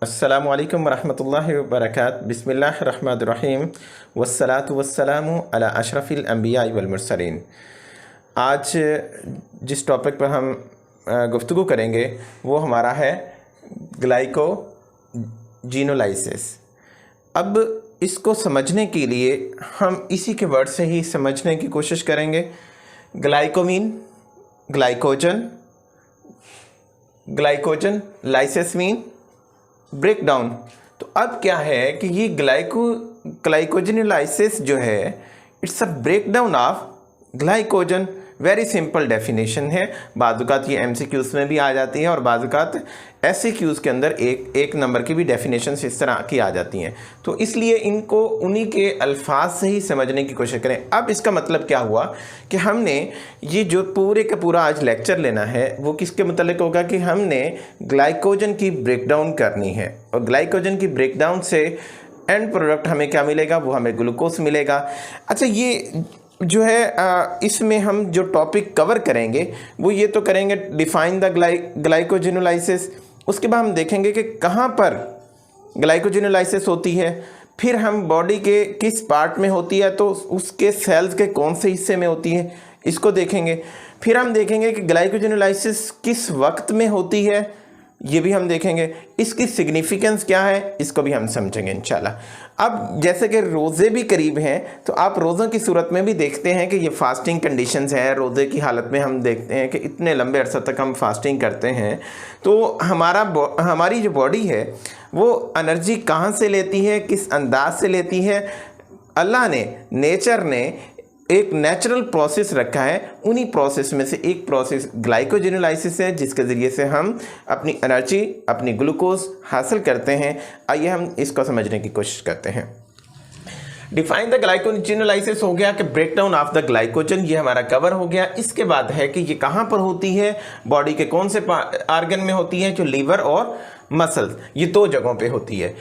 अस्सलामु अलैकुम वरहमतुल्लाहि वबरकातुहू। बिस्मिल्लाहिर्रहमानिर्रहीम वस्सलातु वस्सलामु अला अशरफिल अंबिया वल मुरसलीन। आज जिस टॉपिक पर हम गुफ्तगू करेंगे वो हमारा है ग्लाइकोजिनोलाइसिस। अब इसको समझने के लिए हम इसी के वर्ड से ही समझने की कोशिश करेंगे। ग्लाइकोमीन, glycogen, glycogen lysis mean break down. तो अब क्या है कि ये ग्लाइकोजिनोलाइसिस जो है it's a break down of glycogen. Very simple definition है। बाज़ात ये MCQs में भी आ जाती है और बाज़ात SCQs के अंदर एक नंबर की भी डेफिनेशन इस तरह की आ जाती हैं। तो इसलिए इनको उन्हीं के अल्फाज से ही समझने की कोशिश करें। अब इसका मतलब क्या हुआ कि हमने ये जो पूरे का पूरा आज लेक्चर लेना है वो किसके मतलब होगा कि हमने ग्लाइकोजन की ब्रेकडाउन करनी है, और ग्लाइकोजन की ब्रेकडाउन से एंड प्रोडक्ट हमें क्या मिलेगा, वो हमें ग्लूकोज मिलेगा। अच्छा, ये जो है इसमें हम जो टॉपिक कवर करेंगे वो ये तो करेंगे डिफाइन द ग्लाइकोजिनोलाइसिस। उसके बाद हम देखेंगे कि कहाँ पर ग्लाइकोजिनोलाइसिस होती है, फिर हम बॉडी के किस पार्ट में होती है, तो उसके सेल्स के कौन से हिस्से में होती है इसको देखेंगे। फिर हम देखेंगे कि ग्लाइकोजिनोलाइसिस किस वक्त में होती है, ये भी हम देखेंगे। इसकी सिग्निफिकेंस क्या है इसको भी हम समझेंगे इंशाल्लाह। अब जैसे कि रोज़े भी करीब हैं तो आप रोज़ों की सूरत में भी देखते हैं कि ये फास्टिंग कंडीशंस हैं। रोज़े की हालत में हम देखते हैं कि इतने लंबे अरसे तक हम फास्टिंग करते हैं, तो हमारी जो बॉडी है वो एनर्जी कहाँ से लेती है, किस अंदाज से लेती है। अल्लाह ने, नेचर ने एक नेचुरल प्रोसेस रखा है। उन्हीं प्रोसेस में से एक प्रोसेस ग्लाइकोजिनोलाइसिस है, जिसके ज़रिए से हम अपनी एनर्जी, अपनी ग्लूकोज हासिल करते हैं। आइए हम इसको समझने की कोशिश करते हैं। डिफाइन द ग्लाइकोजिनोलाइसिस हो गया कि break down of the glycogen, ये हमारा कवर हो गया। इसके बाद है कि ये कहाँ पर होती है, बॉडी के कौन से आर्गन में होती है, जो लीवर और मसल्स, ये दो जगहों पे होती है।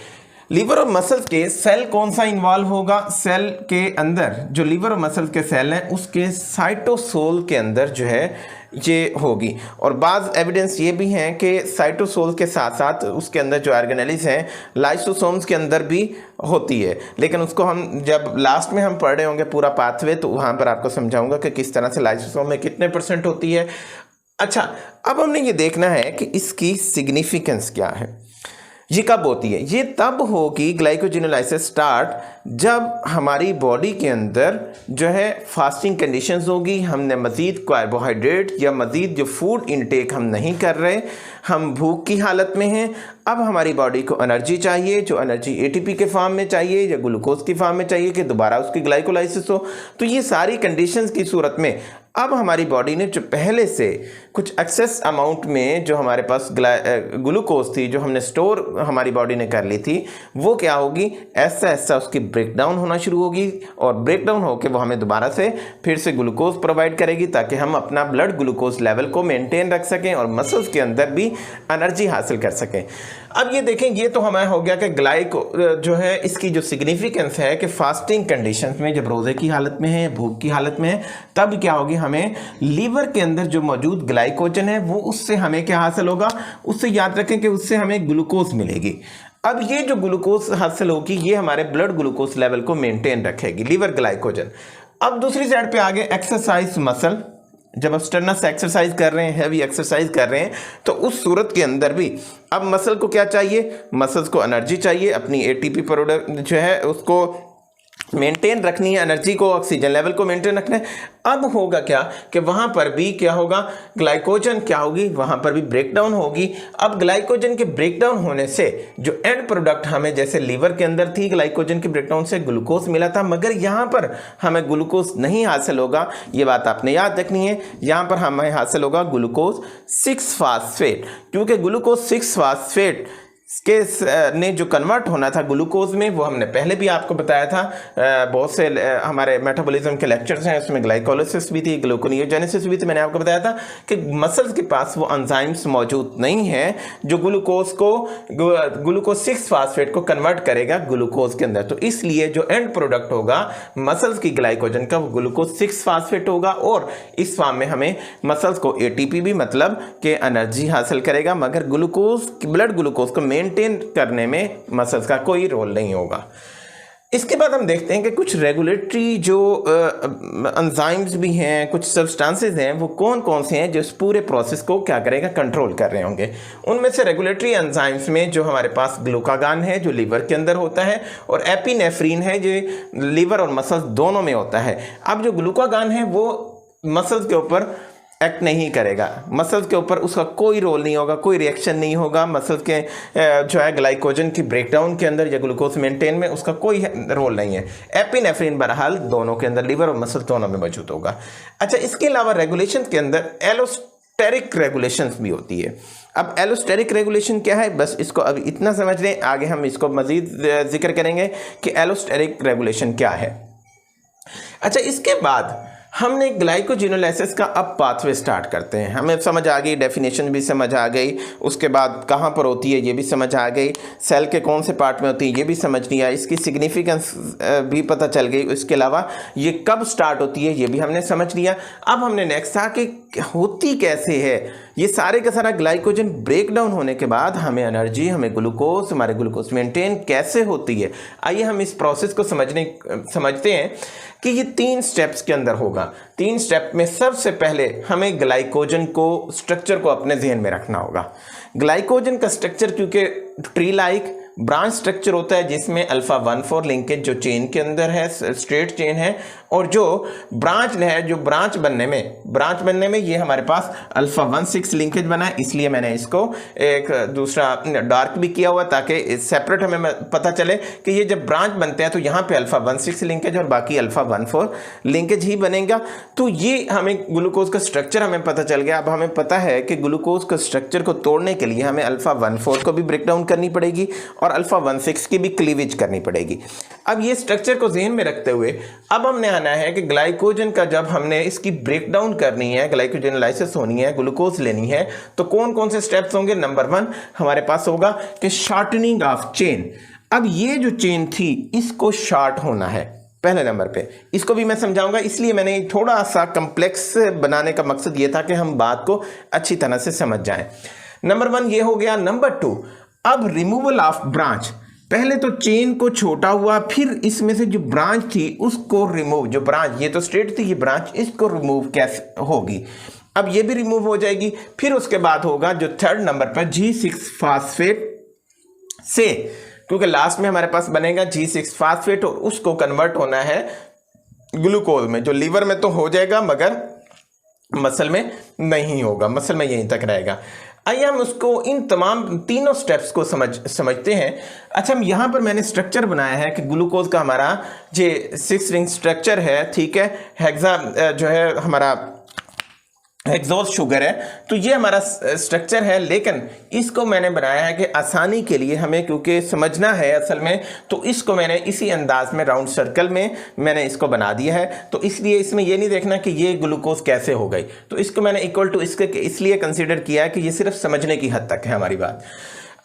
लीवर और मसल्स के सेल कौन सा इन्वॉल्व होगा, सेल के अंदर जो लीवर और मसल्स के सेल हैं उसके साइटोसोल के अंदर जो है ये होगी। और बाज़ एविडेंस ये भी हैं कि साइटोसोल के साथ साथ उसके अंदर जो ऑर्गेनेल्स हैं लाइसोसोम्स के अंदर भी होती है, लेकिन उसको हम जब लास्ट में हम पढ़ रहे होंगे पूरा पाथवे, तो वहाँ पर आपको समझाऊंगा कि किस तरह से लाइसोसोम में कितने % होती है। अच्छा, अब हमने ये देखना है कि इसकी सिग्निफिकेंस क्या है, ये कब होती है। ये तब होगी ग्लाइकोजिनोलाइसिस स्टार्ट जब हमारी बॉडी के अंदर जो है फास्टिंग कंडीशंस होगी, हमने मज़ीद कार्बोहाइड्रेट या मज़ीद जो फूड इनटेक हम नहीं कर रहे, हम भूख की हालत में हैं। अब हमारी बॉडी को एनर्जी चाहिए, जो एनर्जी ATP के फॉर्म में चाहिए या ग्लूकोज की फॉर्म में चाहिए कि दोबारा उसकी ग्लाइकोलाइसिस हो। तो ये सारी कंडीशंस की सूरत में अब हमारी बॉडी ने जो पहले से कुछ एक्सेस अमाउंट में जो हमारे पास ग्लूकोज थी, जो हमने स्टोर हमारी बॉडी ने कर ली थी, वो क्या होगी, ऐसा ऐसा उसकी ब्रेकडाउन होना शुरू होगी, और ब्रेकडाउन होकर वो हमें दोबारा से फिर से ग्लूकोज प्रोवाइड करेगी ताकि हम अपना ब्लड ग्लूकोज लेवल को मेंटेन रख सकें और मसल्स के अंदर भी एनर्जी हासिल कर सकें। अब ये देखें, ये तो हमें हो गया कि ग्लाइको जो है इसकी जो सिग्निफिकेंस है कि फास्टिंग कंडीशंस में जब रोज़े की हालत में है, भूख की हालत में है, तब क्या होगी, हमें लीवर के अंदर जो मौजूद ग्लाइकोजन है वो उससे हमें क्या हासिल होगा, उससे याद रखें कि उससे हमें ग्लूकोज मिलेगी। अब ये जो ग्लूकोज हासिल होगी ये हमारे ब्लड ग्लूकोज लेवल को मेंटेन रखेगी, लीवर ग्लाइकोजन। अब दूसरी साइड पे आगे एक्सरसाइज मसल, जब आप स्ट्रेनस एक्सरसाइज कर रहे हैं, हैवी एक्सरसाइज कर रहे हैं, तो उस सूरत के अंदर भी अब मसल को क्या चाहिए, मसल्स को एनर्जी चाहिए, अपनी ATP प्रोडक्ट जो है उसको मेंटेन रखनी है, एनर्जी को, ऑक्सीजन लेवल को मेंटेन रखना है। अब होगा क्या कि वहाँ पर भी क्या होगा, ग्लाइकोजन क्या होगी, वहाँ पर भी ब्रेकडाउन होगी। अब ग्लाइकोजन के ब्रेकडाउन होने से जो एंड प्रोडक्ट हमें, जैसे लीवर के अंदर थी ग्लाइकोजन के ब्रेकडाउन से ग्लूकोज मिला था, मगर यहाँ पर हमें ग्लूकोज नहीं हासिल होगा। ये बात आपने याद रखनी है। यहाँ पर हमें हासिल होगा ग्लूकोज 6 फास्फेट, क्योंकि ग्लूकोज 6 फास्फेट के ने जो कन्वर्ट होना था ग्लूकोज में, वो हमने पहले भी आपको बताया था। बहुत से हमारे मेटाबॉलिज्म के लेक्चर्स हैं, उसमें ग्लाइकोलाइसिस भी थी, ग्लूकोनियोजेनेसिस भी थी। मैंने आपको बताया था कि मसल्स के पास वो एंजाइम्स मौजूद नहीं है जो ग्लूकोज 6 फास्फेट को कन्वर्ट करेगा ग्लूकोज के अंदर। तो इसलिए जो एंड प्रोडक्ट होगा मसल्स की ग्लाइकोजन का, वो ग्लूकोज 6 फास्फेट होगा, और इस फॉर्म में हमें मसल्स को ATP भी मतलब कि एनर्जी हासिल करेगा, मगर ग्लूकोज, ब्लड ग्लूकोज को मेंटेन करने में मसल्स का कोई रोल नहीं होगा। इसके बाद हम देखते हैं कि कुछ रेगुलेटरी जो एंजाइम्स भी हैं, कुछ सब्सटेंसेस हैं, वो कौन कौन से हैं जो इस पूरे प्रोसेस को क्या करेगा, कंट्रोल कर रहे होंगे। उनमें से रेगुलेटरी एंजाइम्स में जो हमारे पास ग्लूकागान है जो लीवर के अंदर होता है, और एपिनेफ्रिन है जो लीवर और मसल्स दोनों में होता है। अब जो ग्लूकागान है वो मसल्स के ऊपर एक्ट नहीं करेगा, मसल्स के ऊपर उसका कोई रोल नहीं होगा, कोई रिएक्शन नहीं होगा। मसल्स के जो है ग्लाइकोजन की ब्रेकडाउन के अंदर या ग्लूकोज मेंटेन में उसका कोई रोल नहीं है। एपिनेफ्रिन बहरहाल दोनों के अंदर, लीवर और मसल दोनों में मौजूद होगा। अच्छा, इसके अलावा रेगुलेशन के अंदर एलोस्टेरिक रेगुलेशन भी होती है। अब एलोस्टेरिक रेगुलेशन क्या है, बस इसको अभी इतना समझ लें, आगे हम इसको मजीद जिक्र करेंगे कि एलोस्टेरिक रेगुलेशन क्या है। अच्छा, इसके बाद हमने ग्लाइकोजिनोलाइसिस का अब पाथवे स्टार्ट करते हैं। हमें समझ आ गई, डेफिनेशन भी समझ आ गई, उसके बाद कहाँ पर होती है ये भी समझ आ गई, सेल के कौन से पार्ट में होती है ये भी समझ लिया, इसकी सिग्निफिकेंस भी पता चल गई, इसके अलावा ये कब स्टार्ट होती है ये भी हमने समझ लिया। अब हमने नेक्स्ट था कि होती कैसे है ये सारे का सारा ग्लाइकोजन ब्रेक डाउन होने के बाद हमें एनर्जी, हमें ग्लूकोज, हमारे ग्लूकोज मेंटेन कैसे होती है। आइए हम इस प्रोसेस को समझते हैं कि ये 3 स्टेप्स के अंदर होगा। 3 स्टेप में सबसे पहले हमें ग्लाइकोजन को स्ट्रक्चर को अपने जहन में रखना होगा। ग्लाइकोजन का स्ट्रक्चर क्योंकि ट्री लाइक ब्रांच स्ट्रक्चर होता है जिसमें अल्फा 1,4 लिंकेज जो चेन के अंदर है, स्ट्रेट चेन है, और जो ब्रांच है, जो ब्रांच बनने में ये हमारे पास अल्फा 1,6 लिंकेज बना है। इसलिए मैंने इसको एक दूसरा डार्क भी किया हुआ ताकि सेपरेट हमें पता चले कि ये जब ब्रांच बनते हैं तो यहाँ पे अल्फा 1,6 लिंकेज और बाकी अल्फा 1,4 लिंकेज ही बनेगा। तो ये हमें ग्लूकोज का स्ट्रक्चर हमें पता चल गया। अब हमें पता है कि ग्लूकोज का स्ट्रक्चर को तोड़ने के लिए हमें अल्फा 1,4 को भी ब्रेक डाउन करनी पड़ेगी और अल्फा 1,6 की भी क्लीवेज करनी पड़ेगी। अब ये स्ट्रक्चर को ज़हन में रखते हुए अब हमने आना है कि ग्लाइकोजन का जब हमने इसकी ब्रेक डाउन करनी है, ग्लाइकोजेनोलाइसिस होनी है, ग्लूकोज लेनी है, तो कौन कौन से स्टेप्स होंगे। नंबर 1 हमारे पास होगा कि शॉर्टनिंग ऑफ चेन। अब ये जो चेन थी इसको शॉर्ट होना है पहले नंबर पे। इसको भी मैं समझाऊंगा, इसलिए मैंने थोड़ा सा कम्प्लेक्स बनाने का मकसद ये था कि हम बात को अच्छी तरह से समझ जाएं। नंबर 1 ये हो गया। नंबर 2 अब रिमूवल ऑफ ब्रांच। पहले तो चेन को छोटा हुआ, फिर इसमें से जो ब्रांच थी उसको रिमूव, जो ब्रांच ये तो स्ट्रेट थी, ये ब्रांच इसको रिमूव कैसे होगी। अब ये भी रिमूव हो जाएगी। फिर उसके बाद होगा जो 3rd नंबर पर G6 फास्फेट से, क्योंकि लास्ट में हमारे पास बनेगा G6 फास्फेट और उसको कन्वर्ट होना है ग्लूकोज में, जो लीवर में तो हो जाएगा मगर मसल में नहीं होगा, मसल में यहीं तक रहेगा। आइए हम उसको इन तमाम तीनों स्टेप्स को समझते हैं। अच्छा, हम यहाँ पर मैंने स्ट्रक्चर बनाया है कि ग्लूकोज का हमारा जो 6 रिंग स्ट्रक्चर है, ठीक है, हेक्सा जो है हमारा हेक्सोज शुगर है, तो ये हमारा स्ट्रक्चर है। लेकिन इसको मैंने बनाया है कि आसानी के लिए हमें क्योंकि समझना है असल में, तो इसको मैंने इसी अंदाज में राउंड सर्कल में मैंने इसको बना दिया है। तो इसलिए इसमें ये नहीं देखना कि ये ग्लूकोज कैसे हो गई, तो इसको मैंने इक्वल टू इसके इसलिए कंसीडर किया है कि ये सिर्फ समझने की हद तक है हमारी बात।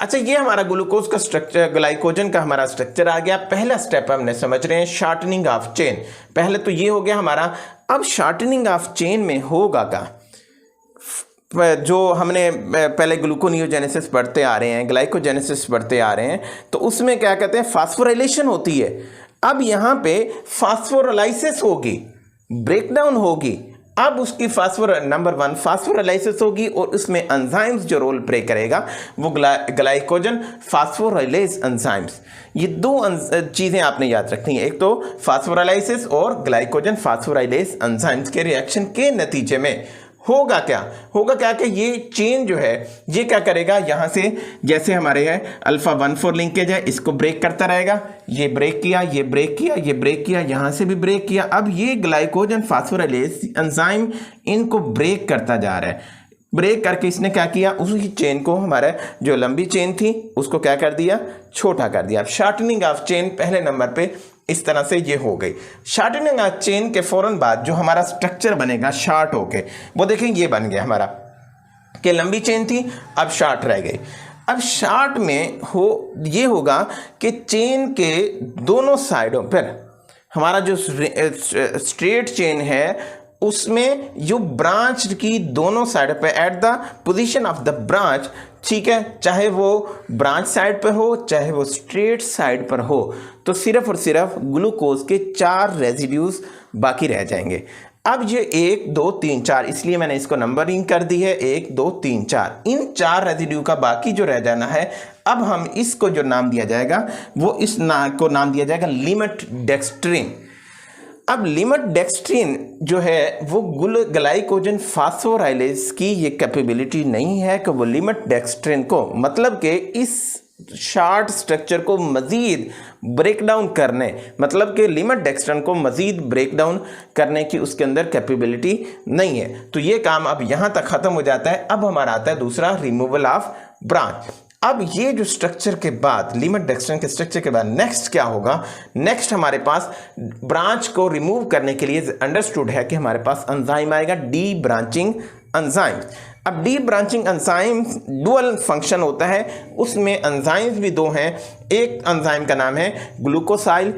अच्छा, ये हमारा ग्लूकोज का स्ट्रक्चर, ग्लाइकोजन का हमारा स्ट्रक्चर आ गया। पहला स्टेप हमने समझ रहे हैं शॉर्टनिंग ऑफ चेन। पहले तो ये हो गया हमारा। अब शॉर्टनिंग ऑफ चेन में होगा क्या, जो हमने पहले ग्लूकोनियोजेनेसिस पढ़ते आ रहे हैं, ग्लाइकोजेनेसिस पढ़ते आ रहे हैं, तो उसमें क्या कहते हैं, फास्फोराइलेशन होती है। अब यहाँ पे फास्फोराइलाइसिस होगी, ब्रेकडाउन होगी। अब उसकी नंबर 1 फास्फोराइलाइसिस होगी और उसमें एंजाइम्स जो रोल प्ले करेगा वो ग्लाइकोजन फास्फोराइलेज एंजाइम्स। ये 2 चीज़ें आपने याद रखनी है, एक तो फास्फोराइलाइसिस और ग्लाइकोजन फास्फोराइलेज एंजाइम्स के रिएक्शन के नतीजे में होगा क्या कि ये चेन जो है ये क्या करेगा, यहाँ से जैसे हमारे है अल्फा 1,4 लिंकेज है, इसको ब्रेक करता रहेगा। ये ब्रेक किया, ये ब्रेक किया, ये ब्रेक किया, यहाँ से भी ब्रेक किया। अब ये ग्लाइकोजन फास्फोराइलेज एंजाइम इनको ब्रेक करता जा रहा है। ब्रेक करके इसने क्या किया, उसी चेन को, हमारा जो लंबी चेन थी उसको क्या कर दिया, छोटा कर दिया। शॉर्टनिंग ऑफ चेन पहले नंबर पे इस तरह से ये हो गई। शॉर्टनिंग ऑफ चेन के फौरन बाद जो हमारा स्ट्रक्चर बनेगा शॉर्ट होके, वो देखें ये बन गया हमारा कि लंबी चेन थी अब शॉर्ट रह गई। अब शॉर्ट में ये होगा कि चेन के दोनों साइडों पर हमारा जो स्ट्रेट चेन है उसमें जो ब्रांच की दोनों साइड पे at the position of the branch ठीक है, चाहे वो ब्रांच साइड पर हो चाहे वो स्ट्रेट साइड पर हो, तो सिर्फ और सिर्फ ग्लूकोज के 4 रेजिड्यूज बाकी रह जाएंगे। अब ये 1 2 3 4, इसलिए मैंने इसको नंबरिंग कर दी है 1 2 3 4। इन 4 रेजिड्यू का बाकी जो रह जाना है, अब हम इसको जो नाम दिया जाएगा वो इस को नाम दिया जाएगा लिमिट डेक्स्ट्रिन। अब लिमिट डेक्स्ट्रिन जो है वो ग्लाइकोजन फास्फोराइलेज की ये कैपेबिलिटी नहीं है कि वो लिमिट डेक्स्ट्रिन को, मतलब कि इस शार्ट स्ट्रक्चर को मज़ीद ब्रेक डाउन करने, मतलब कि लिमिट डेक्स्ट्रिन को मज़ीद ब्रेक डाउन करने की उसके अंदर कैपेबिलिटी नहीं है। तो ये काम अब यहाँ तक ख़त्म हो जाता है। अब हमारा आता है दूसरा, रिमूवल ऑफ ब्रांच। अब ये जो स्ट्रक्चर के बाद, लिमिट डेक्स्ट्रिन के स्ट्रक्चर के बाद नेक्स्ट क्या होगा, नेक्स्ट हमारे पास ब्रांच को रिमूव करने के लिए अंडरस्टूड है कि हमारे पास एंजाइम आएगा, डी ब्रांचिंग एंजाइम। अब D branching enzyme dual function होता है, उसमें एंजाइम्स भी 2 हैं। एक एंजाइम का नाम है ग्लूकोसाइल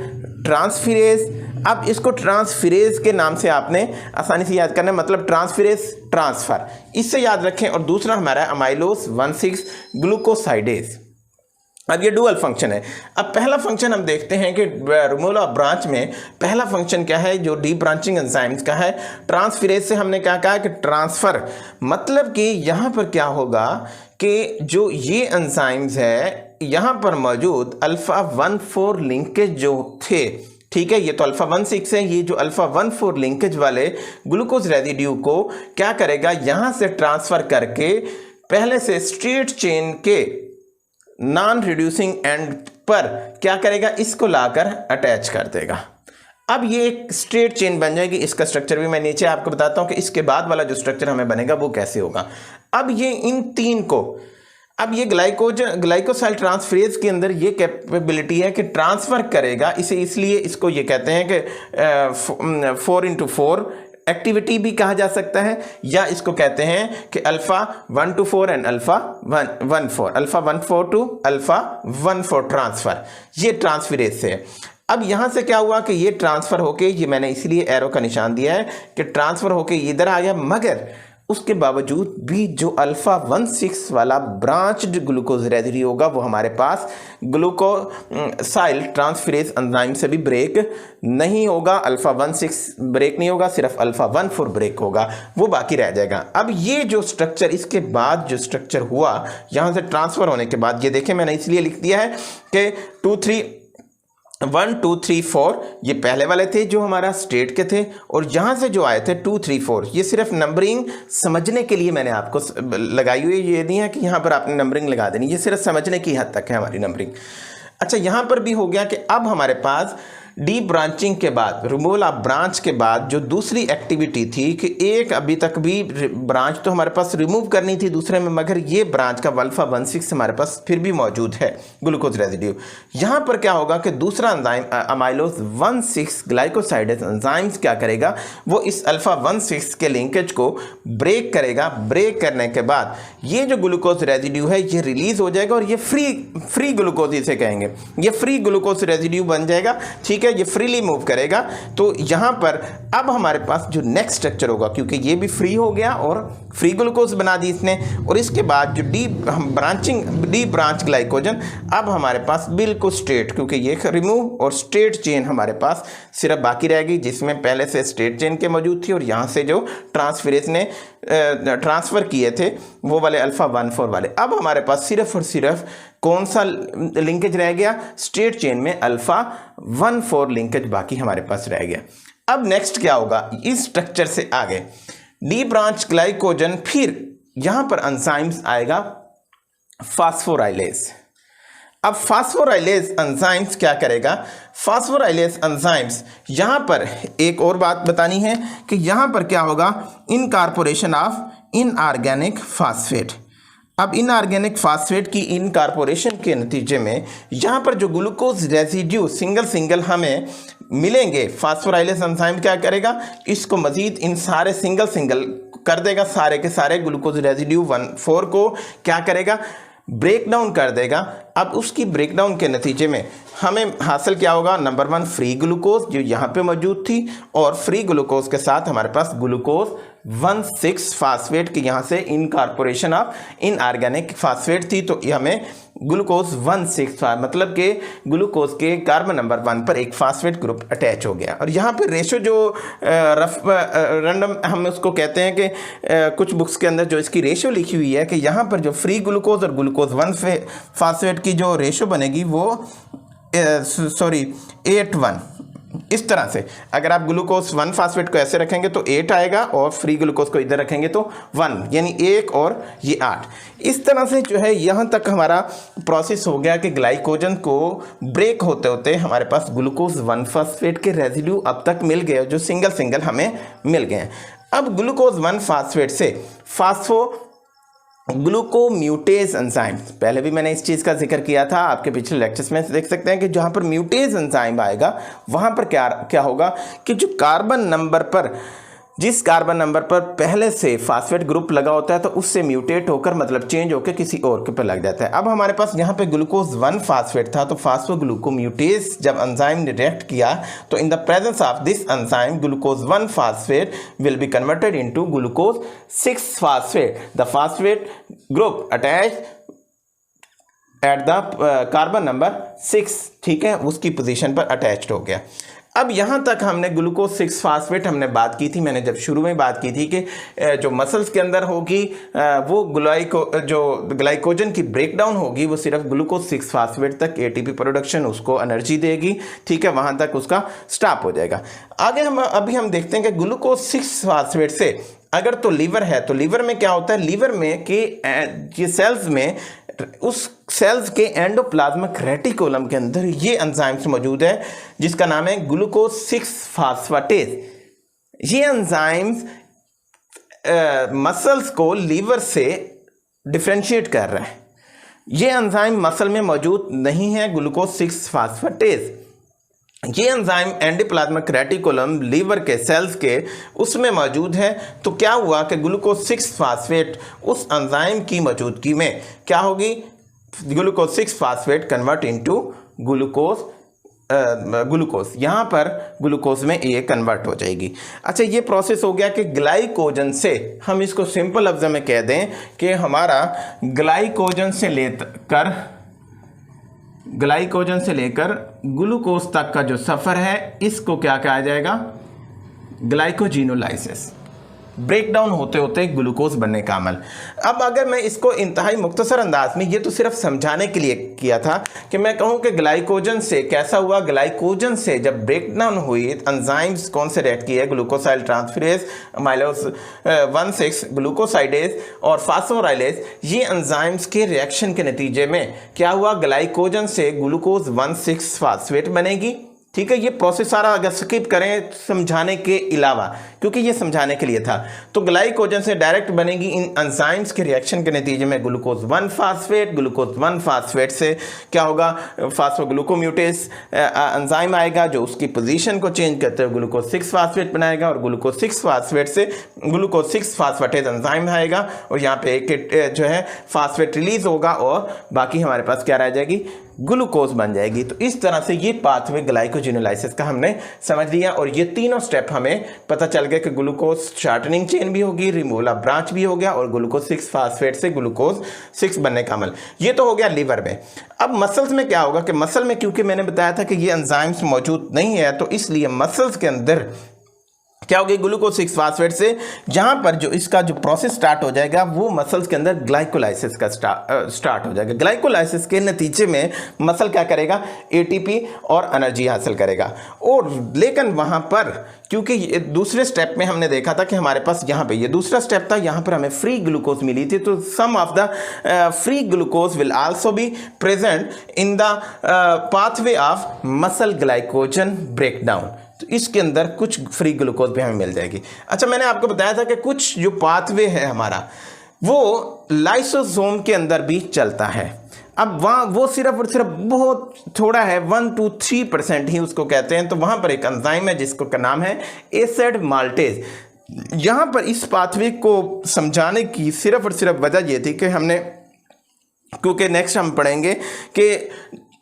ट्रांसफेरेज। अब इसको ट्रांसफेरेज के नाम से आपने आसानी से याद करना है, मतलब ट्रांसफेरेज ट्रांसफर, इससे याद रखें। और दूसरा हमारा अमाइलोज 1,6 ग्लूकोसाइडेज। अब ये डुअल फंक्शन है। अब पहला फंक्शन हम देखते हैं कि रिमूवल ऑफ ब्रांच में पहला फंक्शन क्या है जो डी ब्रांचिंग एंजाइम्स का है। ट्रांसफेरेज से हमने क्या कहा कि ट्रांसफर, मतलब कि यहाँ पर क्या होगा कि जो ये एंजाइम्स है यहाँ पर मौजूद अल्फा 1,4 लिंकेज जो थे, ठीक है, ये तो अल्फा 1,6 है, ये जो अल्फा 1,4 लिंकेज वाले ग्लूकोज रेजिड्यू को क्या करेगा, यहाँ से ट्रांसफर करके पहले से स्ट्रेट चेन के नॉन रिड्यूसिंग एंड पर क्या करेगा, इसको लाकर अटैच कर देगा। अब ये एक स्ट्रेट चेन बन जाएगी। इसका स्ट्रक्चर भी मैं नीचे आपको बताता हूं कि इसके बाद वाला जो स्ट्रक्चर हमें बनेगा वो कैसे होगा। अब ये इन 3 को, अब ये ग्लाइकोसाइल ट्रांसफेरेज के अंदर ये कैपेबिलिटी है कि ट्रांसफर करेगा इसे, इसलिए इसको ये कहते हैं कि 4x4 एक्टिविटी भी कहा जा सकता है, या इसको कहते हैं कि alpha 1 to 4 and alpha 1,4, alpha 1,4 to alpha 1,4 transfer, ये ट्रांसफेरेज से है। अब यहाँ से क्या हुआ कि ये ट्रांसफ़र होके, ये मैंने इसलिए एरो का निशान दिया है कि ट्रांसफ़र होके इधर आ गया, मगर उसके बावजूद भी जो अल्फ़ा 1,6 वाला ब्रांच्ड ग्लूकोज रेजिड्यू होगा वो हमारे पास ग्लूकोसाइल ट्रांसफेरेज एंजाइम से भी ब्रेक नहीं होगा। अल्फ़ा 1,6 ब्रेक नहीं होगा, सिर्फ अल्फ़ा 1,4 ब्रेक होगा, वो बाकी रह जाएगा। अब ये जो स्ट्रक्चर, इसके बाद जो स्ट्रक्चर हुआ यहाँ से ट्रांसफ़र होने के बाद, ये देखें मैंने इसलिए लिख दिया है कि 1 2 3 4 ये पहले वाले थे जो हमारा स्टेट के थे, और यहाँ से जो आए थे 2 3 4, ये सिर्फ नंबरिंग समझने के लिए मैंने आपको लगाई हुई है। ये नहीं है कि यहाँ पर आपने नंबरिंग लगा देनी, ये सिर्फ समझने की हद तक है हमारी नंबरिंग। अच्छा, यहाँ पर भी हो गया कि अब हमारे पास डी ब्रांचिंग के बाद, रिमूवल ऑफ ब्रांच के बाद जो दूसरी एक्टिविटी थी कि एक अभी तक भी ब्रांच तो हमारे पास रिमूव करनी थी दूसरे में, मगर ये ब्रांच का अल्फा 1,6 हमारे पास फिर भी मौजूद है ग्लूकोज रेजिड्यू। यहाँ पर क्या होगा कि दूसरा एंजाइम अमाइलोज 1,6 ग्लाइकोसाइडेज एंजाइम्स क्या करेगा, वो इस अल्फा 1,6 के लिंकेज को ब्रेक करेगा। ब्रेक करने के बाद ये जो ग्लूकोज रेजिड्यू है ये रिलीज हो जाएगा, और ये फ्री ग्लूकोज इसे कहेंगे, ये फ्री ग्लूकोज रेजिड्यू बन जाएगा, ठीक है, ये फ्रीली मूव करेगा। तो यहाँ पर अब हमारे पास जो नेक्स्ट स्ट्रक्चर होगा, क्योंकि ये भी फ्री हो गया और फ्री ग्लूकोज बना दी इसने, और इसके बाद जो डी ब्रांच ग्लाइकोजन अब हमारे पास बिल्कुल स्ट्रेट, क्योंकि ये रिमूव और स्ट्रेट चेन हमारे पास सिर्फ बाकी रहेगी, जिसमें पहले से स्ट्रेट चेन के मौजूद थी, और यहाँ से जो ट्रांसफेरेज ने ट्रांसफ़र किए थे वो वाले अल्फा 1,4 वाले। अब हमारे पास सिर्फ और सिर्फ कौन सा लिंकेज रह गया, स्ट्रेट चेन में अल्फा 1,4 लिंकेज बाकी हमारे पास रह गया। अब नेक्स्ट क्या होगा, इस स्ट्रक्चर से आगे डी ब्रांच ग्लाइकोजन, फिर यहां पर एंजाइम्स आएगा फास्फोराइलेज। अब फास्फोराइलेज एंजाइम्स क्या करेगा, फास्फोराइलेज एंजाइम्स यहां पर एक और बात बतानी है कि यहां पर क्या होगा, इनकॉर्पोरेशन ऑफ इनऑर्गेनिक फास्फेट। अब इनऑर्गेनिक फास्फेट की इनकॉर्पोरेशन के नतीजे में यहाँ पर जो ग्लूकोज रेजिड्यू सिंगल हमें मिलेंगे, फास्फोराइलेज एंजाइम क्या करेगा, इसको मजीद इन सारे सिंगल कर देगा, सारे के सारे ग्लूकोज रेजिड्यू 1,4 को क्या करेगा, ब्रेक डाउन कर देगा। अब उसकी ब्रेक डाउन के नतीजे में हमें हासिल क्या होगा, नंबर 1 फ्री ग्लूकोज जो यहाँ पे मौजूद थी, और फ्री ग्लूकोज के साथ हमारे पास ग्लूकोज 1,6 फास्फेट की यहाँ से इनकॉर्पोरेशन ऑफ इनऑर्गेनिक फास्फेट थी, तो हमें ग्लूकोज 1,6 मतलब कि ग्लूकोज के कार्बन नंबर 1 पर एक फास्फेट ग्रुप अटैच हो गया। और यहाँ पे रेशो जो रफ रैंडम हम उसको कहते हैं कि कुछ बुक्स के अंदर जो इसकी रेशो लिखी हुई है कि यहाँ पर जो फ्री ग्लूकोज और ग्लूकोज 1 फास्फेट की जो रेशो बनेगी वो 8:1 इस तरह से। अगर आप ग्लूकोज 1 फास्फेट को ऐसे रखेंगे तो 8 आएगा और फ्री ग्लूकोज को इधर रखेंगे तो 1, यानी 1 और ये 8। इस तरह से जो है यहाँ तक हमारा प्रोसेस हो गया कि ग्लाइकोजन को ब्रेक होते होते हमारे पास ग्लूकोज 1 फास्फेट के रेजिड्यू अब तक मिल गए जो सिंगल सिंगल हमें मिल गए हैं। अब ग्लूकोज 1 फास्फेट से फास्फो ग्लूकोम्यूटेज एंजाइम, पहले भी मैंने इस चीज़ का जिक्र किया था, आपके पिछले लेक्चर्स में देख सकते हैं कि जहाँ पर म्यूटेज एंजाइम आएगा वहाँ पर क्या होगा कि जो जिस कार्बन नंबर पर पहले से फास्फेट ग्रुप लगा होता है तो उससे म्यूटेट होकर मतलब चेंज होकर किसी और के पर लग जाता है। अब हमारे पास यहाँ पे ग्लूकोज 1 फास्फेट था, तो फास्फोग्लूकोम्यूटेज जब एंजाइम ने रिएक्ट किया तो in the presence of this enzyme glucose 1 phosphate will be converted into glucose 6 phosphate. The phosphate group attach at the carbon number 6, ठीक है, उसकी पोजीशन पर अटैच्ड हो गया। अब यहाँ तक हमने ग्लूकोज 6 फास्फेट हमने बात की थी, मैंने जब शुरू में बात की थी कि जो मसल्स के अंदर होगी वो ग्लाइकोजन की ब्रेकडाउन होगी वो सिर्फ ग्लूकोज 6 फास्फेट तक एटीपी प्रोडक्शन उसको एनर्जी देगी, ठीक है, वहाँ तक उसका स्टॉप हो जाएगा। आगे अभी हम देखते हैं कि ग्लूकोज 6 फास्फेट से अगर तो लीवर है तो लीवर में क्या होता है, लीवर में कि ये सेल्स में उस सेल्स के एंडोप्लाज्मिक रेटिकुलम के अंदर ये एंजाइम्स मौजूद है जिसका नाम है ग्लूकोज 6 फास्फेटेज। ये एंजाइम्स मसल्स को लीवर से डिफरेंशिएट कर रहे हैं। ये एंजाइम मसल में मौजूद नहीं है ग्लूकोज 6 फास्फेटेज। ये एंजाइम एंडोप्लाज्मिक रेटिकुलम लीवर के सेल्स के उसमें मौजूद है। तो क्या हुआ कि ग्लूकोज 6 फास्फेट उस एंजाइम की मौजूदगी में क्या होगी, glucose 6 phosphate convert into glucose यहाँ पर ग्लूकोज में ये कन्वर्ट हो जाएगी। अच्छा, ये प्रोसेस हो गया कि ग्लाइकोजन से, हम इसको सिंपल लफ्ज़ में कह दें कि हमारा ग्लाइकोजन से लेकर ग्लूकोज तक का जो सफ़र है इसको क्या कहा जाएगा, ग्लाइकोजिनोलाइसिस। ब्रेकडाउन होते होते ग्लूकोज बनने का अमल। अब अगर मैं इसको इंतहाई मुख्तसर अंदाज में, ये तो सिर्फ समझाने के लिए किया था कि मैं कहूँ कि ग्लाइकोजन से कैसा हुआ, ग्लाइकोजन से जब ब्रेकडाउन हुई एंजाइम्स कौन से रिएक्ट किए, ग्लूकोसाइल ट्रांसफरेज, अमाइलोज 1,6 ग्लूकोसाइडेज और फास्फोराइलेज, ये एंजाइम्स के रिएक्शन के नतीजे में क्या हुआ, ग्लाइकोजन से ग्लूकोज 1,6 फास्फेट बनेगी, ठीक है। ये प्रोसेस सारा अगर स्किप करें समझाने के अलावा, क्योंकि ये समझाने के लिए था, तो ग्लाइकोजन से डायरेक्ट बनेगी इन एंजाइम्स के रिएक्शन के नतीजे में ग्लूकोज 1 फास्फेट। ग्लूकोज 1 फास्फेट से क्या होगा, फास्फोग्लूकोम्यूटेज एंजाइम आएगा जो उसकी पोजीशन को चेंज करते हुए ग्लूकोज 6 फास्फेट बनाएगा और ग्लूकोज 6 फास्फेट से ग्लूकोज 6 फास्फेटेज एंजाइम आएगा और यहाँ पे एक जो है फास्फेट रिलीज होगा और बाकी हमारे पास क्या रह जाएगी, ग्लूकोज बन जाएगी। तो इस तरह से ये पाथवे ग्लाइकोजिनोलाइसिस का हमने समझ लिया और ये तीनों स्टेप हमें पता चल गया कि ग्लूकोज शॉर्टनिंग चेन भी होगी, रिमोला ब्रांच भी हो गया और ग्लूकोज 6 फास्फेट से ग्लूकोज 6 बनने का अमल। ये तो हो गया लीवर में। अब मसल्स में क्या होगा कि मसल में क्योंकि मैंने बताया था कि ये एंजाइम्स मौजूद नहीं है तो इसलिए मसल्स के अंदर क्या होगी, ग्लूकोज 6 फास्फेट से जहां पर जो इसका जो प्रोसेस स्टार्ट हो जाएगा वो मसल्स के अंदर ग्लाइकोलाइसिस का स्टार्ट हो जाएगा। ग्लाइकोलाइसिस के नतीजे में मसल क्या करेगा, एटीपी और एनर्जी हासिल करेगा। और लेकिन वहां पर क्योंकि दूसरे स्टेप में हमने देखा था कि हमारे पास यहाँ पे ये दूसरा स्टेप था, यहाँ पर हमें फ्री ग्लूकोज मिली थी, तो some of the free glucose will also be present in the pathway of muscle glycogen breakdown. तो इसके अंदर कुछ फ्री ग्लूकोज भी हमें मिल जाएगी। अच्छा, मैंने आपको बताया था कि कुछ जो पाथवे है हमारा वो लाइसोसोम के अंदर भी चलता है। अब वहाँ वो सिर्फ और सिर्फ बहुत थोड़ा है, 1 to 3% ही उसको कहते हैं। तो वहाँ पर एक एंजाइम है जिसको का नाम है एसिड माल्टेज। यहाँ पर इस पाथवे को समझाने की सिर्फ और सिर्फ वजह ये थी कि हमने, क्योंकि नेक्स्ट हम पढ़ेंगे कि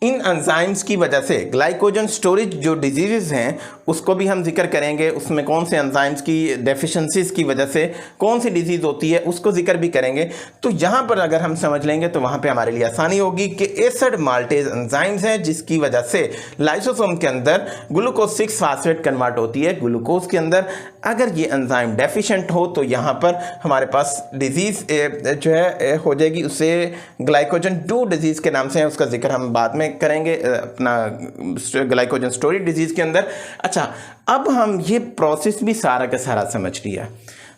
इन एंजाइम्स की वजह से ग्लाइकोजन स्टोरेज जो डिजीज़ हैं उसको भी हम जिक्र करेंगे, उसमें कौन से एंजाइम्स की डेफिशिएंसीज की वजह से कौन सी डिजीज़ होती है उसको जिक्र भी करेंगे। तो यहाँ पर अगर हम समझ लेंगे तो वहाँ पे हमारे लिए आसानी होगी कि एसिड माल्टेज एंजाइम्स हैं जिसकी वजह से लाइसोसोम के अंदर ग्लूकोज 6 फास्फेट कन्वर्ट होती है ग्लूकोज के अंदर। अगर ये एंजाइम डेफिशिएंट हो तो यहाँ पर हमारे पास डिजीज़ जो है हो जाएगी, उसे ग्लाइकोजन 2 डिजीज़ के नाम से है, उसका जिक्र हम बाद में करेंगे अपना ग्लाइकोजन स्टोरेज डिजीज़ के अंदर। अच्छा, अब हम ये प्रोसेस भी सारा का सारा समझ लिया।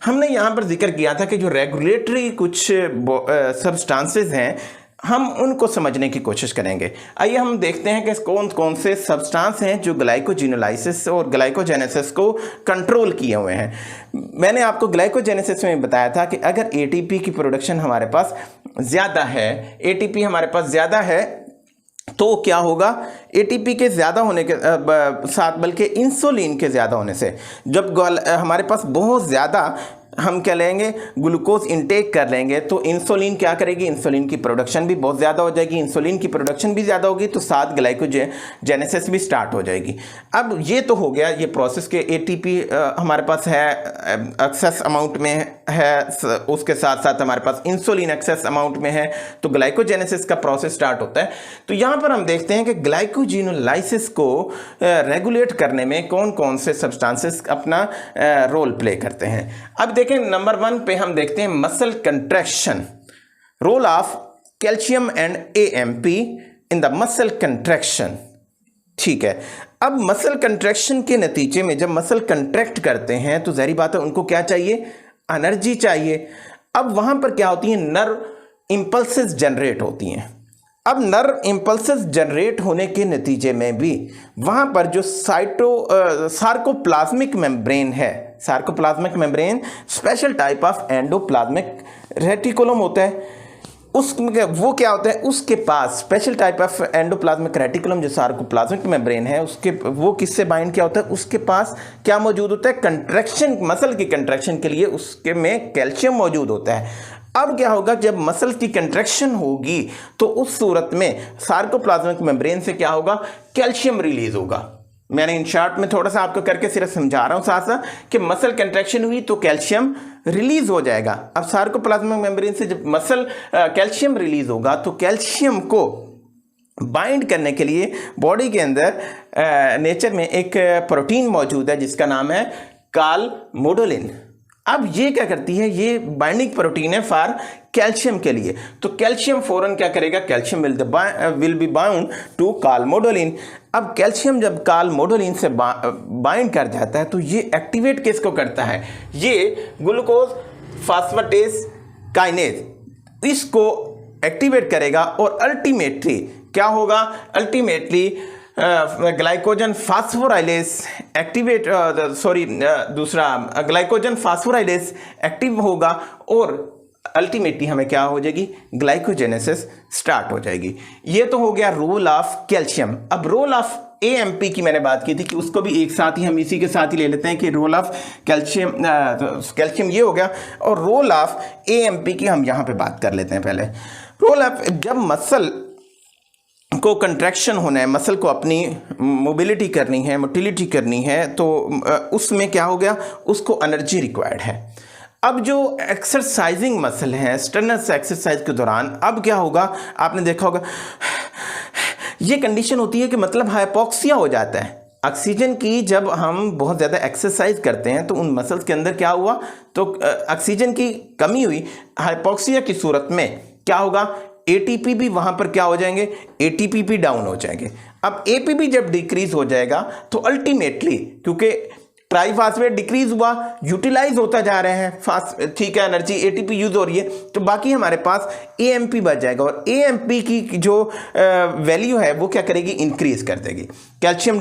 हमने यहाँ पर जिक्र किया था कि जो रेगुलेटरी कुछ सब्सटेंसेस हैं हम उनको समझने की कोशिश करेंगे। आइए हम देखते हैं कि कौन कौन से सब्सटेंस हैं जो ग्लाइकोजिनोलाइसिस और ग्लाइकोजेनेसिस को कंट्रोल किए हुए हैं। मैंने आपको ग्लाइकोजेनेसिस में बताया था कि अगर एटीपी की प्रोडक्शन हमारे पास ज़्यादा है, एटीपी हमारे पास ज़्यादा है तो क्या होगा, एटीपी के ज़्यादा होने के साथ बल्कि इंसुलिन के ज़्यादा होने से जब हमारे पास बहुत ज़्यादा हम क्या लेंगे, ग्लूकोज इंटेक कर लेंगे तो इंसुलिन क्या करेगी, इंसुलिन की प्रोडक्शन भी बहुत ज़्यादा हो जाएगी। इंसुलिन की प्रोडक्शन भी ज़्यादा होगी तो साथ ग्लाइकोजेनेसिस भी स्टार्ट हो जाएगी। अब ये तो हो गया ये प्रोसेस के एटीपी हमारे पास है एक्सेस अमाउंट में है, उसके साथ साथ हमारे पास इंसुलिन एक्सेस अमाउंट में है तो ग्लाइकोजेनेसिस का प्रोसेस स्टार्ट होता है। तो यहाँ पर हम देखते हैं कि ग्लाइकोजिनोलाइसिस को रेगुलेट करने में कौन कौन से सब्सटेंसेस अपना रोल प्ले करते हैं। अब देखें नंबर 1 पे हम देखते हैं muscle contraction, role of calcium and AMP in the muscle contraction. ठीक है, अब मसल कंट्रैक्शन के नतीजे में जब मसल कंट्रैक्ट करते हैं तो जाहिर बात है उनको क्या चाहिए, एनर्जी चाहिए। अब वहां पर क्या होती है, नर्व इंपल्सेस जनरेट होती हैं। अब नर्व इंपल्सेस जनरेट होने के नतीजे में भी वहाँ पर जो सार्कोप्लाज्मिक मेम्ब्रेन है, sarcoplasmic membrane special type of endoplasmic reticulum होता है, उसमें वो क्या होता है, उसके पास special type of endoplasmic reticulum जो सार्कोप्लाज्मिक मेम्ब्रेन है उसके वो किससे बाइंड क्या होता है, उसके पास क्या मौजूद होता है, कंट्रैक्शन, मसल की कंट्रैक्शन के लिए उसके में कैल्शियम मौजूद होता है। अब क्या होगा, जब मसल की कंट्रैक्शन होगी तो उस सूरत में सार्कोप्लाज्मिक मेम्ब्रेन से क्या होगा, कैल्शियम रिलीज होगा। मैंने इन शॉर्ट में थोड़ा सा आपको करके सिर्फ समझा रहा हूं साथ साथ कि मसल कंट्रैक्शन हुई तो कैल्शियम रिलीज हो जाएगा। अब सार्कोप्लाज्मिक मेम्ब्रेन से जब मसल कैल्शियम रिलीज होगा तो कैल्शियम को बाइंड करने के लिए बॉडी के अंदर नेचर में एक प्रोटीन मौजूद है जिसका नाम है कालमोडोलिन। अब ये क्या करती है, ये बाइंडिंग प्रोटीन है फॉर कैल्शियम के लिए, तो कैल्शियम फौरन क्या करेगा, calcium will be bound to calmodulin. अब कैल्शियम जब कालमोडोलिन से बाइंड कर जाता है तो ये एक्टिवेट किसको करता है, ये ग्लूकोज फास्फेटेज काइनेज इसको एक्टिवेट करेगा और अल्टीमेटली क्या होगा, अल्टीमेटली ग्लाइकोजन फास्फोराइलेज एक्टिवेट दूसरा ग्लाइकोजन फास्फोराइलेज एक्टिव होगा और अल्टीमेटली हमें क्या हो जाएगी, ग्लाइकोजेनेसिस स्टार्ट हो जाएगी। ये तो हो गया रोल ऑफ कैल्शियम। अब रोल ऑफ एएमपी की मैंने बात की थी कि उसको भी एक साथ ही हम इसी के साथ ही ले लेते हैं कि रोल ऑफ कैल्शियम कैल्शियम ये हो गया और रोल ऑफ एएमपी की हम यहाँ पे बात कर लेते हैं। पहले रोल ऑफ, जब मसल को कंट्रैक्शन होना है, मसल को अपनी मोबिलिटी करनी है, मोटिलिटी करनी है तो उसमें क्या हो गया, उसको एनर्जी रिक्वायर्ड है। अब जो एक्सरसाइजिंग मसल है स्ट्रेनस एक्सरसाइज के दौरान अब क्या होगा, आपने देखा होगा ये कंडीशन होती है कि मतलब हाइपोक्सिया हो जाता है। ऑक्सीजन की जब हम बहुत ज़्यादा एक्सरसाइज करते हैं तो उन मसल्स के अंदर क्या हुआ, तो ऑक्सीजन की कमी हुई, हाइपोक्सिया की सूरत में क्या होगा, एटीपी भी वहां पर क्या हो जाएंगे, एटीपी भी डाउन हो जाएंगे। अब एपीपी जब डिक्रीज हो जाएगा तो अल्टीमेटली क्योंकि ट्राइफॉस्फेट डिक्रीज हुआ, यूटिलाइज होता जा रहे हैं, ठीक है, एनर्जी एटीपी यूज हो रही है तो बाकी हमारे पास एएमपी बच जाएगा और एएमपी की जो वैल्यू है वो क्या करेगी, इंक्रीज कर देगी। Calcium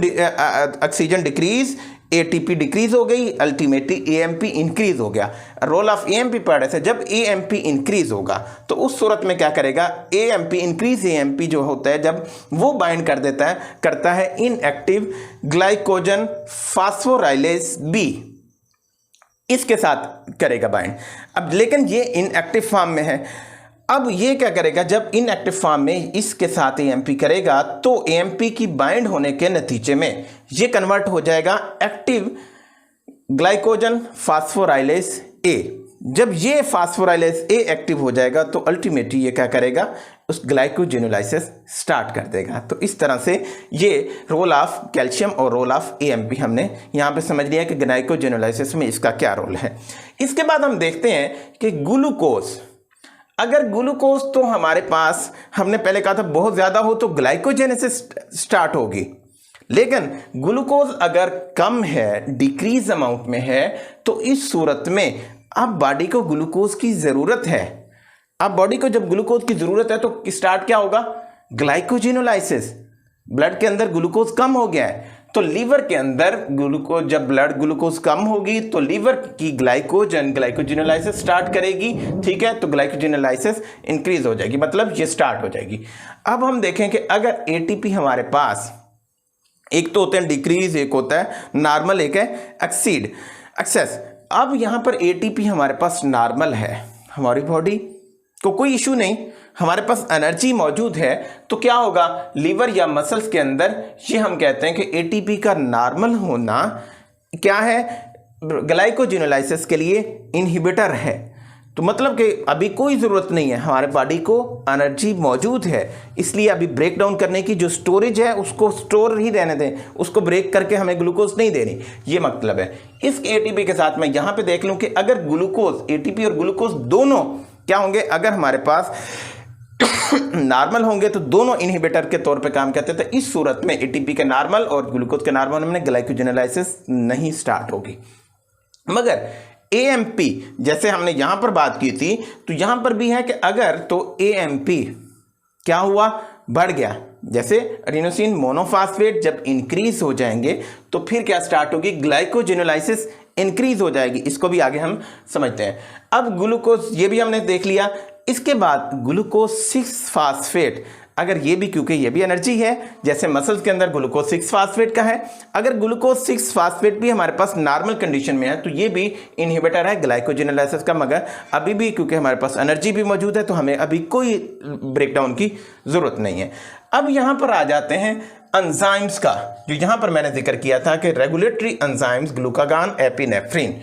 oxygen decrease, ATP decrease हो गई, अल्टीमेटली एएमपी इंक्रीज हो गया। रोल ऑफ एएमपी पढ़ से जब एएमपी इंक्रीज होगा तो उस सूरत में क्या करेगा, एएमपी इंक्रीज एएमपी जो होता है जब वो बाइंड कर देता है, करता है इनएक्टिव ग्लाइकोजन फास्फोराइलेज बी, इसके साथ करेगा बाइंड। अब लेकिन ये इनएक्टिव फॉर्म में है। अब ये क्या करेगा, जब इनएक्टिव फॉर्म में इसके साथ एएमपी करेगा तो एएमपी की बाइंड होने के नतीजे में ये कन्वर्ट हो जाएगा एक्टिव ग्लाइकोजन फास्फोराइलेज ए। जब ये फास्फोराइलेज ए एक्टिव हो जाएगा तो अल्टीमेटली ये क्या करेगा, उस ग्लाइकोजेनोलाइसिस स्टार्ट कर देगा। तो इस तरह से ये रोल ऑफ कैल्शियम और रोल ऑफ एएमपी हमने यहाँ पे समझ लिया कि ग्लाइकोजेनोलाइसिस में इसका क्या रोल है। इसके बाद हम देखते हैं कि ग्लूकोज, अगर ग्लूकोज तो हमारे पास हमने पहले कहा था बहुत ज़्यादा हो तो ग्लाइकोजेनेसिस स्टार्ट होगी, लेकिन ग्लूकोज अगर कम है, डिक्रीज अमाउंट में है, तो इस सूरत में अब बॉडी को ग्लूकोज की ज़रूरत है। अब बॉडी को जब ग्लूकोज की ज़रूरत है तो स्टार्ट क्या होगा, ग्लाइकोजेनोलाइसिस। ब्लड के अंदर ग्लूकोज कम हो गया है तो लीवर के अंदर ग्लूकोज, जब ब्लड ग्लूकोज कम होगी तो लीवर की ग्लाइकोजेनोलाइसिस स्टार्ट करेगी, ठीक है। तो ग्लाइकोजेनोलाइसिस इंक्रीज हो जाएगी, मतलब ये स्टार्ट हो जाएगी। अब हम देखें कि अगर एटीपी हमारे पास, एक तो होते हैं डिक्रीज, एक होता है नॉर्मल, एक है एक्सीड एक्सेस। अब यहाँ पर एटीपी हमारे पास नॉर्मल है, हमारी बॉडी को कोई इशू नहीं, हमारे पास एनर्जी मौजूद है, तो क्या होगा, लीवर या मसल्स के अंदर ये हम कहते हैं कि एटीपी का नॉर्मल होना क्या है, ग्लाइकोजेनोलाइसिस के लिए इनहिबिटर है। तो मतलब कि अभी कोई ज़रूरत नहीं है, हमारे बॉडी को एनर्जी मौजूद है, इसलिए अभी ब्रेक डाउन करने की जो स्टोरेज है उसको स्टोर ही रहने दें, उसको ब्रेक करके हमें ग्लूकोज नहीं देनी, ये मतलब है। इस एटीपी के साथ मैं यहाँ पे देख लूँ कि अगर ग्लूकोज, एटीपी और ग्लूकोज दोनों क्या होंगे, अगर हमारे पास नॉर्मल होंगे तो दोनों इनहिबिटर के तौर पे काम करते हैं। तो इस सूरत में एटीपी के नॉर्मल और ग्लूकोज के नॉर्मल में ग्लाइकोजेनोलाइसिस नहीं स्टार्ट होगी। मगर एएमपी जैसे हमने यहां पर बात की थी, तो यहां पर भी है कि अगर तो एएमपी क्या हुआ, बढ़ गया, जैसे एडिनोसिन मोनोफॉस्फेट जब इंक्रीज हो जाएंगे तो फिर क्या स्टार्ट होगी, ग्लाइकोजेनोलाइसिस इंक्रीज हो जाएगी। इसको भी आगे हम समझते हैं। अब ग्लूकोज, ये भी हमने देख लिया। इसके बाद ग्लूकोज 6 फास्फेट, अगर ये भी, क्योंकि ये भी एनर्जी है, जैसे मसल्स के अंदर ग्लूकोज 6 फास्फेट का है, अगर ग्लूकोज 6 फास्फेट भी हमारे पास नॉर्मल कंडीशन में है तो ये भी इनहिबिटर है ग्लाइकोजेनोलाइसिस का। मगर अभी भी क्योंकि हमारे पास एनर्जी भी मौजूद है तो हमें अभी कोई ब्रेकडाउन की ज़रूरत नहीं है। अब यहाँ पर आ जाते हैं एंजाइम्स का, जो यहाँ पर मैंने जिक्र किया था कि रेगुलेटरी एंजाइम्स ग्लूकागान, एपिनेफ्रिन।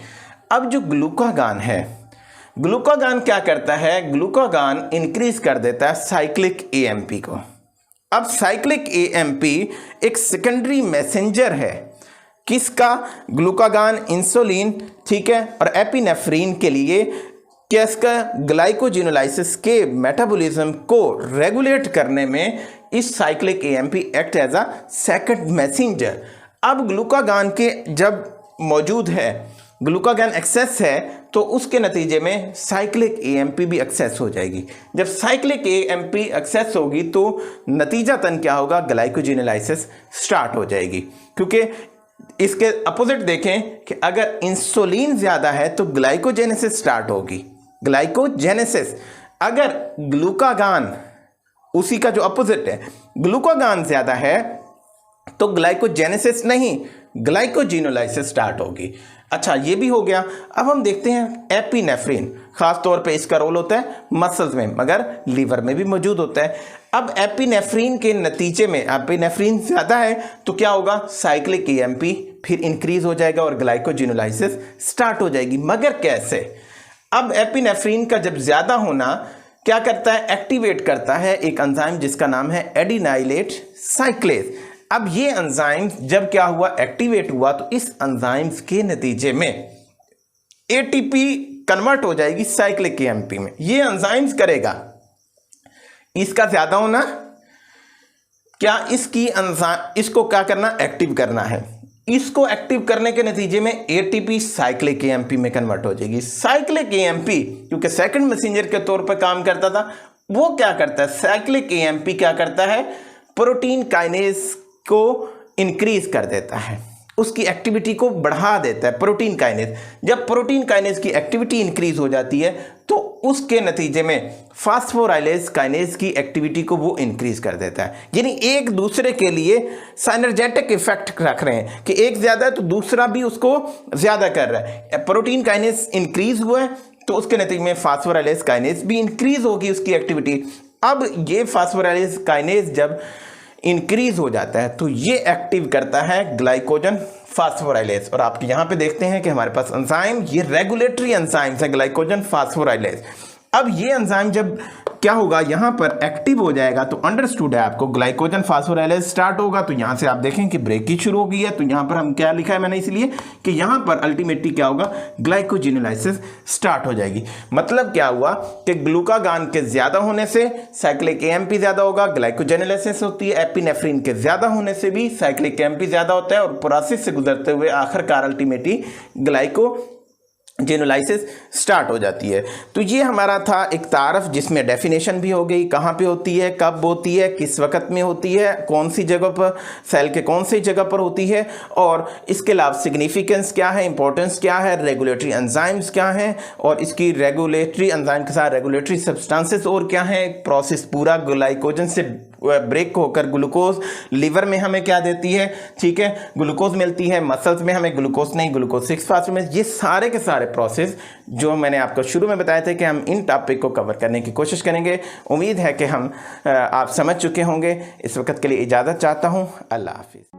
अब जो ग्लूकागान है, ग्लूकागान क्या करता है, ग्लूकागान इंक्रीज कर देता है साइक्लिक एएमपी को। अब साइक्लिक एएमपी एक सेकेंडरी मैसेंजर है किसका, ग्लूकागान, इंसुलिन, ठीक है, और एपिनेफ्रिन के लिए, किसका, ग्लाइकोजेनोलाइसिस के मेटाबॉलिज्म को रेगुलेट करने में इस cyclic AMP act as a second messenger. अब ग्लूकागान के जब मौजूद है, ग्लूकागान एक्सेस है, तो उसके नतीजे में साइक्लिक एएमपी भी एक्सेस हो जाएगी। जब साइक्लिक एएमपी एक्सेस होगी तो नतीजतन क्या होगा, ग्लाइकोजेनोलाइसिस स्टार्ट हो जाएगी। क्योंकि इसके अपोजिट देखें कि अगर इंसुलिन ज़्यादा है तो ग्लाइकोजेनेसिस स्टार्ट होगी, ग्लाइकोजेनेसिस। अगर ग्लूकागान, उसी का जो अपोजिट है, ग्लूकागान ज़्यादा है तो ग्लाइकोजेनेसिस नहीं, ग्लाइकोजेनोलाइसिस स्टार्ट होगी। अच्छा, ये भी हो गया। अब हम देखते हैं एपिनेफ्रिन, खास तौर पे इसका रोल होता है मसल्स में, मगर लीवर में भी मौजूद होता है। अब एपिनेफ्रिन के नतीजे में, एपिनेफ्रिन ज़्यादा है तो क्या होगा, साइक्लिक एएमपी फिर इंक्रीज हो जाएगा और ग्लाइकोजेनोलाइसिस स्टार्ट हो जाएगी। मगर कैसे, अब एपिनेफ्रिन का जब ज़्यादा होना क्या करता है, एक्टिवेट करता है एक एंजाइम जिसका नाम है एडिनाइलेट साइक्लेज। अब ये एंजाइम जब क्या हुआ, एक्टिवेट हुआ, तो इस एंजाइम्स के नतीजे में एटीपी कन्वर्ट हो जाएगी साइक्लिक एएमपी में। ये एंजाइम्स करेगा, इसका ज्यादा होना क्या, इसको क्या करना, एक्टिव करना है। इसको एक्टिव करने के नतीजे में एटीपी साइक्लिक एएमपी में कन्वर्ट हो जाएगी। साइक्लिक एएमपी क्योंकि सेकंड मैसेंजर के तौर पर काम करता था, वो क्या करता है, साइक्लिक एएमपी क्या करता है, प्रोटीन काइनेज को इंक्रीज कर देता है, उसकी एक्टिविटी को बढ़ा देता है। प्रोटीन काइनेज, जब प्रोटीन काइनेज की एक्टिविटी इंक्रीज हो जाती है तो उसके नतीजे में फास्फोराइलेज काइनेज की एक्टिविटी को वो इंक्रीज कर देता है। यानी एक दूसरे के लिए साइनर्जेटिक इफेक्ट रख रहे हैं कि एक ज़्यादा है तो दूसरा भी उसको ज़्यादा कर रहा है। प्रोटीन काइनेज इंक्रीज हुआ है तो उसके नतीजे में फास्फोराइलेज काइनेज भी इंक्रीज होगी उसकी एक्टिविटी। अब ये फास्फोराइलेज काइनेज जब इंक्रीज हो जाता है तो ये एक्टिव करता है ग्लाइकोजन फास्फोराइलेज। और आप यहाँ पे देखते हैं कि हमारे पास एंजाइम, ये रेगुलेटरी एंजाइम्स है ग्लाइकोजन फास्फोराइलेज। अब ये एंजाइम जब क्या होगा यहाँ पर एक्टिव हो जाएगा तो अंडरस्टूड है आपको, ग्लाइकोजन फास्फोराइलेज स्टार्ट होगा। तो यहाँ से आप देखें कि ब्रेकिंग शुरू हो गई है। तो यहाँ पर हम क्या लिखा है मैंने, इसलिए कि यहाँ पर अल्टीमेटली क्या होगा, ग्लाइकोजिनोलाइसिस स्टार्ट हो जाएगी। मतलब क्या हुआ कि ग्लूकागान के ज्यादा होने से साइक्लिक एएमपी ज्यादा होगा, ग्लाइकोजिनोलाइसिस होती है। एपिनेफ्रिन के ज्यादा होने से भी साइक्लिक एएमपी ज्यादा होता है और प्रोसेस से गुजरते हुए आखिरकार अल्टीमेटली ग्लाइकोजिनोलाइसिस स्टार्ट हो जाती है। तो ये हमारा था एक तारफ जिसमें डेफिनेशन भी हो गई, कहाँ पे होती है, कब होती है, किस वक्त में होती है, कौन सी जगह पर, सेल के कौन सी जगह पर होती है, और इसके अलावा सिग्निफिकेंस क्या है, इंपॉर्टेंस क्या है, रेगुलेटरी एंजाइम्स क्या हैं, और इसकी रेगुलेटरी एंजाइम के साथ रेगुलेटरी सब्सटेंसेस और क्या है। प्रोसेस पूरा ग्लाइकोजन से ब्रेक होकर ग्लूकोज लिवर में हमें क्या देती है, ठीक है, ग्लूकोज मिलती है। मसल्स में हमें ग्लूकोज नहीं, ग्लूकोज 6 फास्फोराइलेज। ये सारे के सारे प्रोसेस जो मैंने आपको शुरू में बताए थे कि हम इन टॉपिक को कवर करने की कोशिश करेंगे। उम्मीद है कि हम आप समझ चुके होंगे। इस वक्त के लिए इजाज़त चाहता हूँ। अल्लाह हाफिज़।